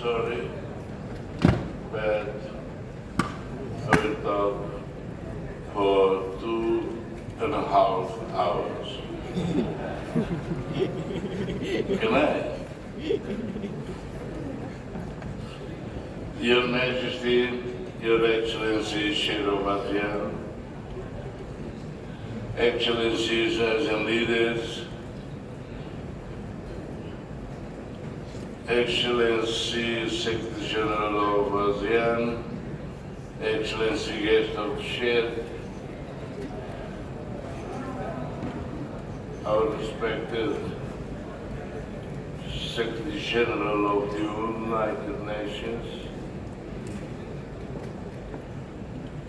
sorry, but I will talk for 2.5 hours. Can I? Your Majesty, Your Excellency Sherovatia, Excellencies and leaders, Excellency Secretary General of ASEAN, Excellency Guest of Chair, our respected Secretary General of the United Nations,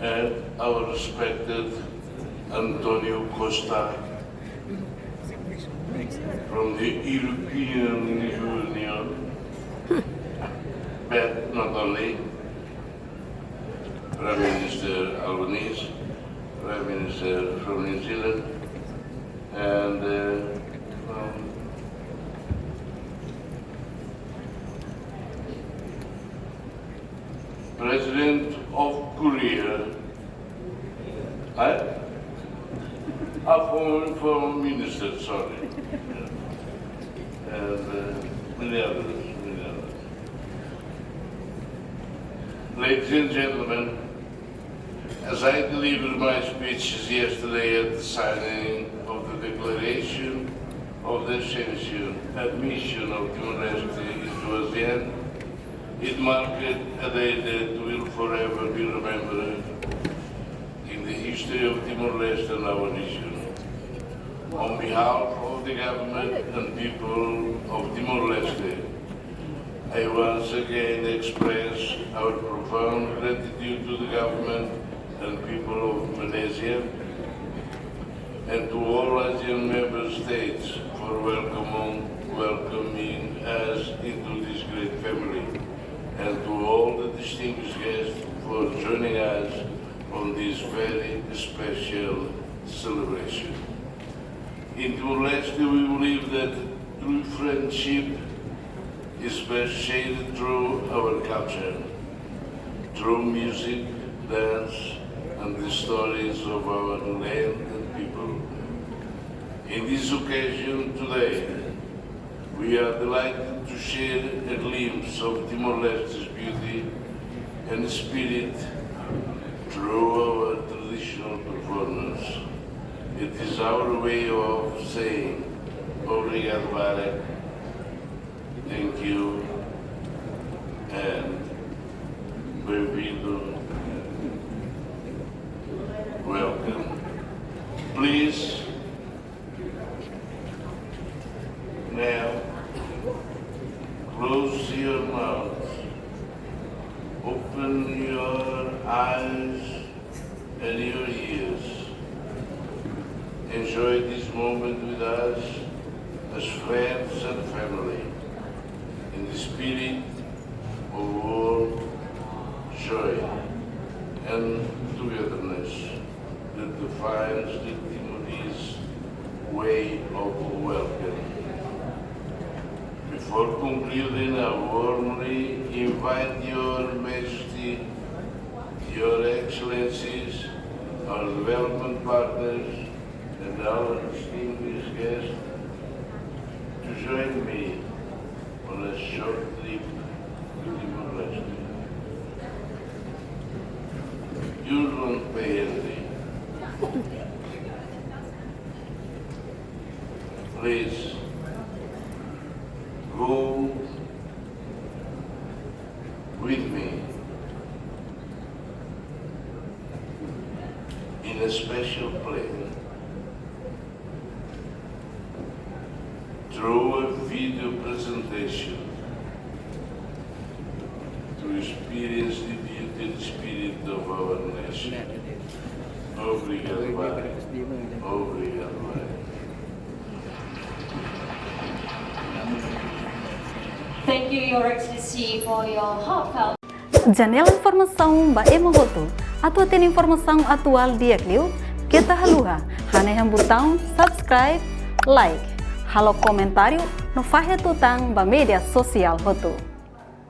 and our respected Antonio Costa from the European Union, but not only Prime Minister Albanese, Prime Minister from New Zealand, and from President of Korea, from Minister, sorry, and many others. Ladies and gentlemen, as I delivered my speeches yesterday at the signing of the Declaration of the Admission of Timor-Leste into ASEAN, it marked a day that will forever be remembered in the history of Timor-Leste and our region. On behalf of the government and people of Timor-Leste, I once again express our profound gratitude to the government and people of Malaysia and to all ASEAN member states for welcoming us into this great family, and to all the distinguished guests for joining us on this very special celebration. In Timor-Leste, we believe that true friendship is best shaded through our culture, through music, dance, and the stories of our land and people. In this occasion today, we are delighted to share a glimpse of Timor-Leste's beauty and spirit through our traditional performance. It is our way of saying, Obrigado, Barak, thank you, and bem-vindo, welcome. Please, now, close your mouth, open your eyes and your ears. Enjoy this moment with us as friends and family, in the spirit of all joy and togetherness that defines the Timorese way of welcome. Before concluding, I warmly invite Your Majesty, Your Excellencies, our development partners, and our distinguished guests to join me on a short trip to Timor-Leste. You don't pay anything. Please, go with me in a special plane through a video presentation to experience the beauty and spirit of our nation. Obrigado, Pai. Obrigado, Pai. Thank you, Your Excellency, for your heartfelt. Janela informação ba emogoto, atu tem informação atual dia clio, kita haluha, hane yang botão subscribe, like, halo comentário no fahe tutang ba media sosial hotu.